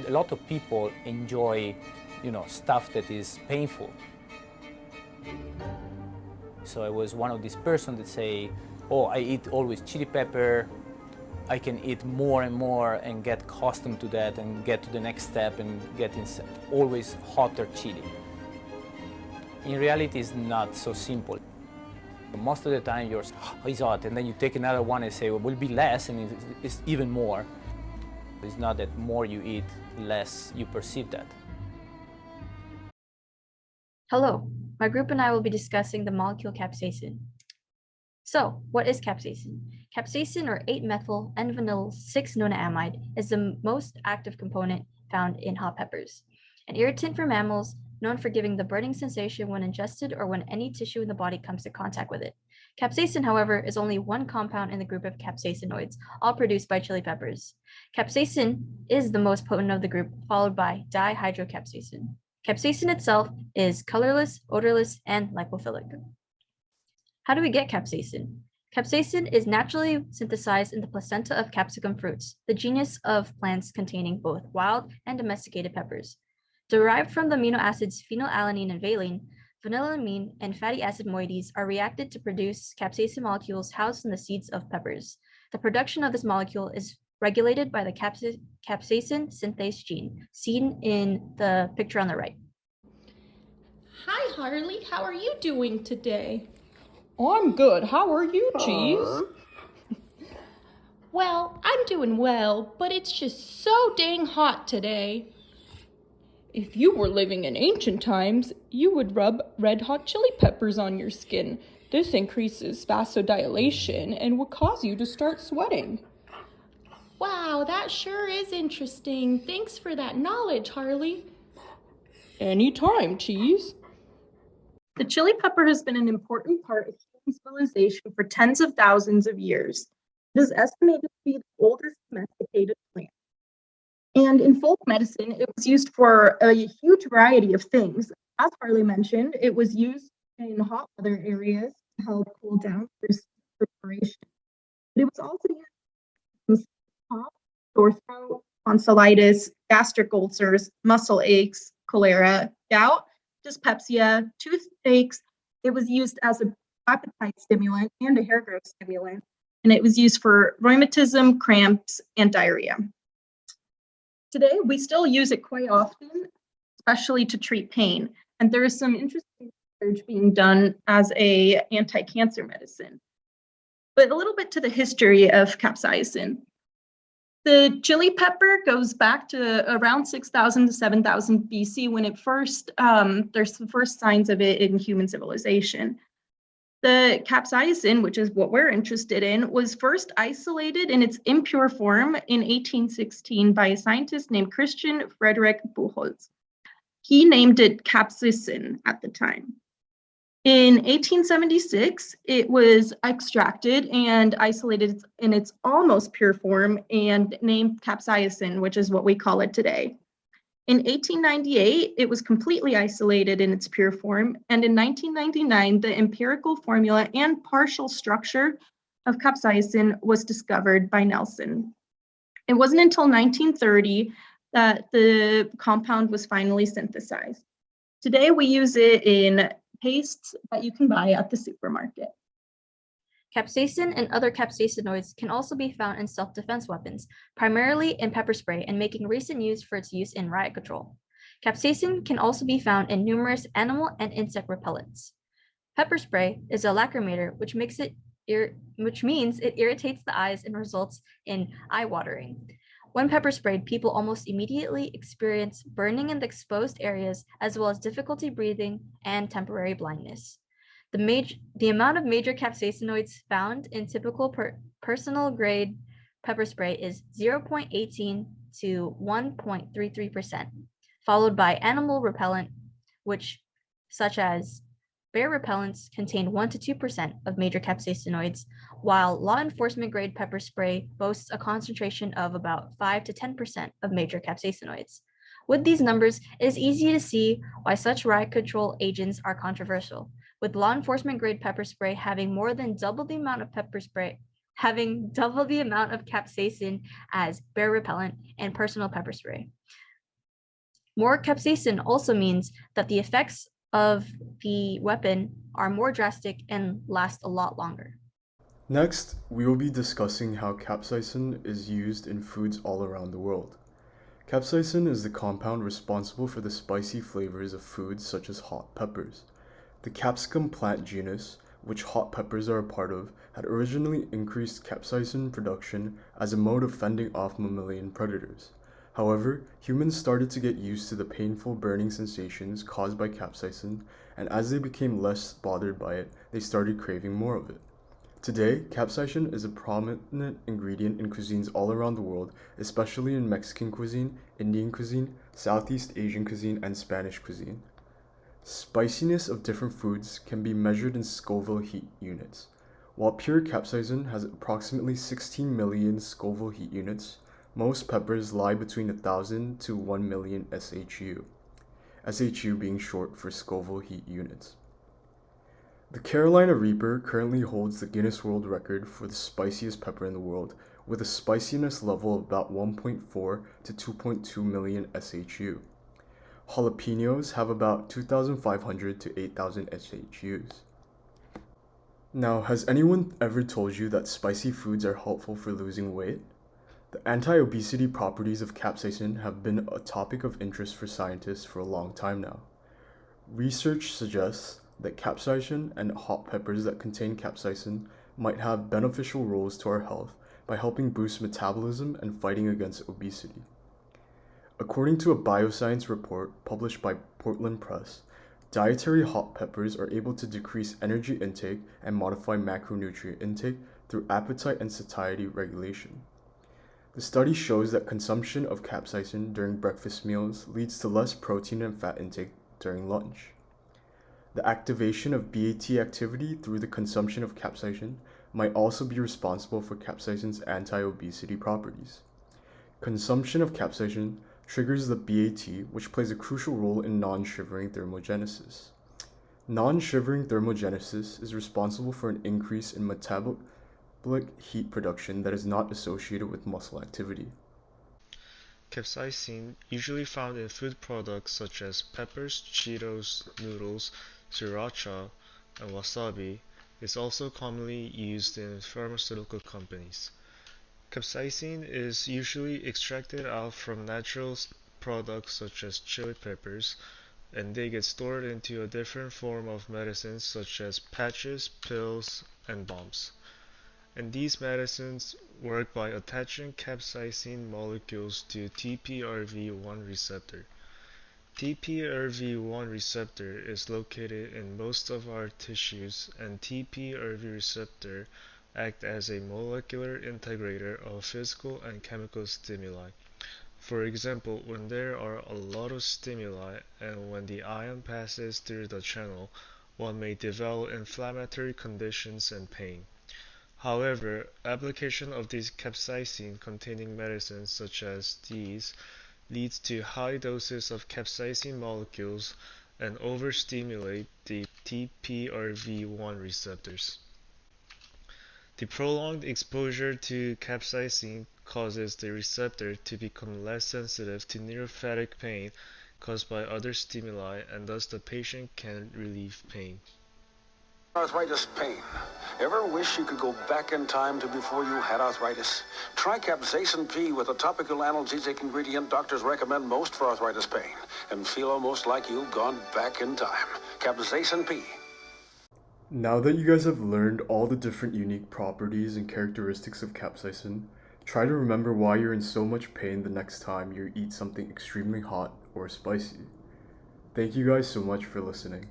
A lot of people enjoy, stuff that is painful. So I was one of these persons that say, oh, I eat always chili pepper, I can eat more and more and get accustomed to that and get to the next step and get always hotter chili. In reality, it's not so simple. Most of the time you're, oh, it's hot, and then you take another one and say, well, it will be less, and it's even more. It's not that more you eat, less you perceive that. Hello, my group and I will be discussing the molecule capsaicin. So, what is capsaicin? Capsaicin, or 8-methyl N-vinyl 6-nonaamide, is the most active component found in hot peppers. An irritant for mammals, known for giving the burning sensation when ingested or when any tissue in the body comes in contact with it. Capsaicin, however, is only one compound in the group of capsaicinoids, all produced by chili peppers. Capsaicin is the most potent of the group, followed by dihydrocapsaicin. Capsaicin itself is colorless, odorless, and lipophilic. How do we get capsaicin? Capsaicin is naturally synthesized in the placenta of capsicum fruits, the genus of plants containing both wild and domesticated peppers. Derived from the amino acids phenylalanine and valine, phenylamine and fatty acid moieties are reacted to produce capsaicin molecules housed in the seeds of peppers. The production of this molecule is regulated by the capsaicin synthase gene, seen in the picture on the right. Hi, Harley. How are you doing today? I'm good. How are you, Cheese? Well, I'm doing well, but it's just so dang hot today. If you were living in ancient times, you would rub red hot chili peppers on your skin. This increases vasodilation and would cause you to start sweating. Wow, that sure is interesting. Thanks for that knowledge, Harley. Anytime, Cheese. The chili pepper has been an important part of human civilization for tens of thousands of years. It is estimated to be the oldest domesticated plant. And in folk medicine, it was used for a huge variety of things. As Harley mentioned, it was used in hot weather areas to help cool down preparation. But it was also used in cough, sore throat, tonsillitis, gastric ulcers, muscle aches, cholera, gout, dyspepsia, toothaches. It was used as an appetite stimulant and a hair growth stimulant, and it was used for rheumatism, cramps, and diarrhea. Today, we still use it quite often, especially to treat pain, and there is some interesting research being done as an anti-cancer medicine. But a little bit to the history of capsaicin. The chili pepper goes back to around 6,000 to 7,000 BC when it first, there's the first signs of it in human civilization. The capsaicin, which is what we're interested in, was first isolated in its impure form in 1816 by a scientist named Christian Friedrich Buchholz. He named it capsaicin at the time. In 1876, it was extracted and isolated in its almost pure form and named capsaicin, which is what we call it today. In 1898, it was completely isolated in its pure form, and in 1999, the empirical formula and partial structure of capsaicin was discovered by Nelson. It wasn't until 1930 that the compound was finally synthesized. Today, we use it in pastes that you can buy at the supermarket. Capsaicin and other capsaicinoids can also be found in self-defense weapons, primarily in pepper spray and making recent news for its use in riot control. Capsaicin can also be found in numerous animal and insect repellents. Pepper spray is a lacrimator, which means it irritates the eyes and results in eye watering. When pepper sprayed, people almost immediately experience burning in the exposed areas, as well as difficulty breathing and temporary blindness. The amount of major capsaicinoids found in typical personal grade pepper spray is 0.18 to 1.33%, followed by animal repellent, which, such as bear repellents, contain 1 to 2% of major capsaicinoids, while law enforcement grade pepper spray boasts a concentration of about 5 to 10% of major capsaicinoids. With these numbers, it is easy to see why such riot control agents are controversial, with law enforcement grade pepper spray having more than double the amount of capsaicin as bear repellent and personal pepper spray. More capsaicin also means that the effects of the weapon are more drastic and last a lot longer. Next, we will be discussing how capsaicin is used in foods all around the world. Capsaicin is the compound responsible for the spicy flavors of foods such as hot peppers. The capsicum plant genus, which hot peppers are a part of, had originally increased capsaicin production as a mode of fending off mammalian predators. However, humans started to get used to the painful burning sensations caused by capsaicin, and as they became less bothered by it, they started craving more of it. Today, capsaicin is a prominent ingredient in cuisines all around the world, especially in Mexican cuisine, Indian cuisine, Southeast Asian cuisine, and Spanish cuisine. Spiciness of different foods can be measured in Scoville heat units. While pure capsaicin has approximately 16 million Scoville heat units, most peppers lie between 1,000 to 1 million SHU, SHU being short for Scoville heat units. The Carolina Reaper currently holds the Guinness World Record for the spiciest pepper in the world, with a spiciness level of about 1.4 to 2.2 million SHU. Jalapenos have about 2,500 to 8,000 SHUs. Now, has anyone ever told you that spicy foods are helpful for losing weight? The anti-obesity properties of capsaicin have been a topic of interest for scientists for a long time now. Research suggests that capsaicin and hot peppers that contain capsaicin might have beneficial roles to our health by helping boost metabolism and fighting against obesity. According to a bioscience report published by Portland Press, dietary hot peppers are able to decrease energy intake and modify macronutrient intake through appetite and satiety regulation. The study shows that consumption of capsaicin during breakfast meals leads to less protein and fat intake during lunch. The activation of BAT activity through the consumption of capsaicin might also be responsible for capsaicin's anti-obesity properties. Consumption of capsaicin triggers the BAT, which plays a crucial role in non-shivering thermogenesis. Non-shivering thermogenesis is responsible for an increase in metabolic heat production that is not associated with muscle activity. Capsaicin, usually found in food products such as peppers, Cheetos, noodles, sriracha, and wasabi, is also commonly used in pharmaceutical companies. Capsaicin is usually extracted out from natural products such as chili peppers, and they get stored into a different form of medicines such as patches, pills, and bombs. And these medicines work by attaching capsaicin molecules to TPRV1 receptor. TPRV1 receptor is located in most of our tissues, and TPRV receptor act as a molecular integrator of physical and chemical stimuli. For example, when there are a lot of stimuli and when the ion passes through the channel, one may develop inflammatory conditions and pain. However, application of these capsaicin-containing medicines such as these leads to high doses of capsaicin molecules and overstimulate the TPRV1 receptors. The prolonged exposure to capsaicin causes the receptor to become less sensitive to neuropathic pain caused by other stimuli, and thus the patient can relieve pain. Arthritis pain. Ever wish you could go back in time to before you had arthritis? Try Capsaicin P with a topical analgesic ingredient doctors recommend most for arthritis pain, and feel almost like you've gone back in time. Capsaicin P. Now that you guys have learned all the different unique properties and characteristics of capsaicin, try to remember why you're in so much pain the next time you eat something extremely hot or spicy. Thank you guys so much for listening.